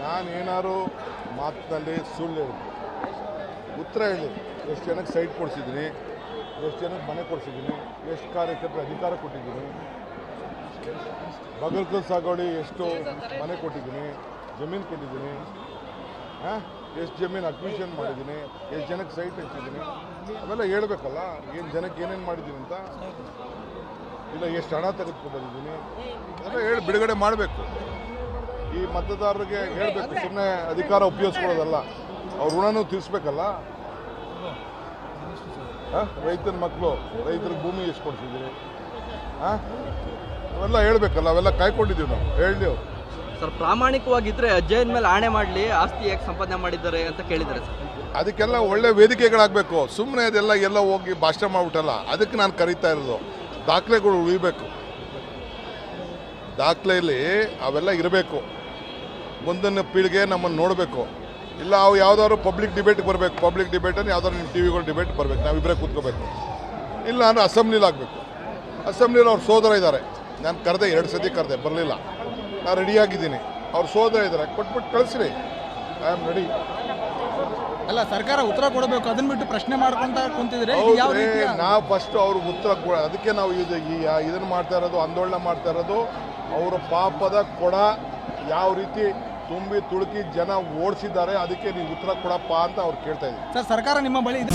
ನಾನೇನಾರು ಮಾತಿನಲ್ಲಿ ಸುಳ್ಳು ಹೇಳಿ ಉತ್ತರ ಹೇಳಿ. ಎಷ್ಟು ಜನಕ್ಕೆ ಸೈಟ್ ಕೊಡಿಸಿದ್ದೀನಿ, ಎಷ್ಟು ಜನಕ್ಕೆ ಮನೆ ಕೊಡಿಸಿದ್ದೀನಿ, ಎಷ್ಟು ಕಾರ್ಯಕರ್ತರ ಅಧಿಕಾರ ಕೊಟ್ಟಿದ್ದೀನಿ, ಬಗಲ್ಕಲ್ ಸಾಗೋಳಿ ಎಷ್ಟು ಮನೆ ಕೊಟ್ಟಿದ್ದೀನಿ, ಜಮೀನು ಕೊಟ್ಟಿದ್ದೀನಿ, ಎಷ್ಟು ಜಮೀನು ಅಕ್ವಿಷನ್ ಮಾಡಿದ್ದೀನಿ, ಎಷ್ಟು ಜನಕ್ಕೆ ಸೈಟ್ ಹಚ್ಚಿದ್ದೀನಿ, ಅವೆಲ್ಲ ಹೇಳ್ಬೇಕಲ್ಲ. ಏನು ಜನಕ್ಕೆ ಏನೇನು ಮಾಡಿದ್ದೀನಿ ಅಂತ, ಇಲ್ಲ ಎಷ್ಟು ಹಣ ತೆಗೆದುಕೊಂಡಿದ್ದೀನಿ ಅದೆಲ್ಲ ಹೇಳಿ ಬಿಡುಗಡೆ ಮಾಡಬೇಕು. ಈ ಮತದಾರರಿಗೆ ಹೇಳಬೇಕು, ಸುಮ್ಮನೆ ಅಧಿಕಾರ ಉಪಯೋಗಿಸ್ಕೊಳ್ಳೋದಲ್ಲ, ಅವ್ರ ಋಣನೂ ತೀರಿಸ್ಬೇಕಲ್ಲ. ರೈತರ ಮಕ್ಕಳು, ರೈತರಿಗೆ ಭೂಮಿ ಎಷ್ಟು ಕೊಡ್ಸಿದ್ದೀರಿ, ಅವೆಲ್ಲ ಹೇಳ್ಬೇಕಲ್ಲ. ಅವೆಲ್ಲ ಕಾಯ್ಕೊಂಡಿದ್ದೀವಿ ನಾವು, ಹೇಳಿದೆವು. ಸರ್, ಪ್ರಾಮಾಣಿಕವಾಗಿದ್ದರೆ ಅಜ್ಜಯ್ಯನ ಮೇಲೆ ಆಣೆ ಮಾಡಲಿ, ಆಸ್ತಿ ಯಾಕೆ ಸಂಪಾದನೆ ಮಾಡಿದ್ದಾರೆ ಅಂತ ಕೇಳಿದ್ದಾರೆ ಸರ್. ಅದಕ್ಕೆಲ್ಲ ಒಳ್ಳೆ ವೇದಿಕೆಗಳಾಗಬೇಕು. ಸುಮ್ಮನೆ ಅದೆಲ್ಲ ಎಲ್ಲ ಹೋಗಿ ಭಾಷಣ ಮಾಡ್ಬಿಟ್ಟಲ್ಲ, ಅದಕ್ಕೆ ನಾನು ಕರೀತಾ ಇರೋದು. ದಾಖಲೆಗಳು ಉಳಿಬೇಕು, ದಾಖಲೆಯಲ್ಲಿ ಅವೆಲ್ಲ ಇರಬೇಕು. ಮುಂದಿನ ಪೀಳಿಗೆ ನಮ್ಮನ್ನು ನೋಡಬೇಕು. ಇಲ್ಲ ಅವು ಯಾವುದಾದ್ರು ಪಬ್ಲಿಕ್ ಡಿಬೇಟ್ಗೆ ಬರಬೇಕು. ಪಬ್ಲಿಕ್ ಡಿಬೇಟನ್ನು ಯಾವ್ದಾದ್ರು ನಿಮ್ಮ ಟಿ ವಿಗಳು ಡಿಬೇಟ್ ಬರಬೇಕು, ನಾವಿಬ್ಬರೇ ಕೂತ್ಕೋಬೇಕು. ಇಲ್ಲ ಅಂದರೆ ಅಸೆಂಬ್ಲಿಲಿ ಆಗಬೇಕು. ಅಸೆಂಬ್ಲಿಲಿ ಅವ್ರ ಸೋದರ ಇದ್ದಾರೆ, ನಾನು ಕರೆದೆ, 2 ಸತಿ ಕರೆದೆ, ಬರಲಿಲ್ಲ. ನಾನು ರೆಡಿಯಾಗಿದ್ದೀನಿ. ಅವ್ರ ಸೋದರ ಇದ್ದಾರೆ, ಕೊಟ್ಬಿಟ್ಟು ಕಳಿಸ್ರಿ, ಐ ಆಮ್ ರೆಡಿ. ಅಲ್ಲ, ಸರ್ಕಾರ ಉತ್ತರ ಕೊಡಬೇಕು, ಅದನ್ನ ಬಿಟ್ಟು ಪ್ರಶ್ನೆ ಮಾಡ್ಕೊಂತ ಕುಂತಿದ್ರೆ ನಾವು ಫಸ್ಟ್ ಅವ್ರಿಗೆ ಉತ್ತರ ಅದಕ್ಕೆ ನಾವು ಇದನ್ನು ಮಾಡ್ತಾ ಇರೋದು, ಆಂದೋಲನ ಮಾಡ್ತಾ ಇರೋದು. ಅವರ ಪಾಪದ ಕೊಡ ಯಾವ ರೀತಿ ತುಂಬಿ ತುಳುಕಿ ಜನ ಓಡಿಸಿದ್ದಾರೆ, ಅದಕ್ಕೆ ನೀವು ಉತ್ತರ ಕೊಡಪ್ಪ ಅಂತ ಅವ್ರು ಕೇಳ್ತಾ ಇದ್ದೀವಿ. ಸರ್, ಸರ್ಕಾರ ನಿಮ್ಮ ಬಳಿ ಇದೆ.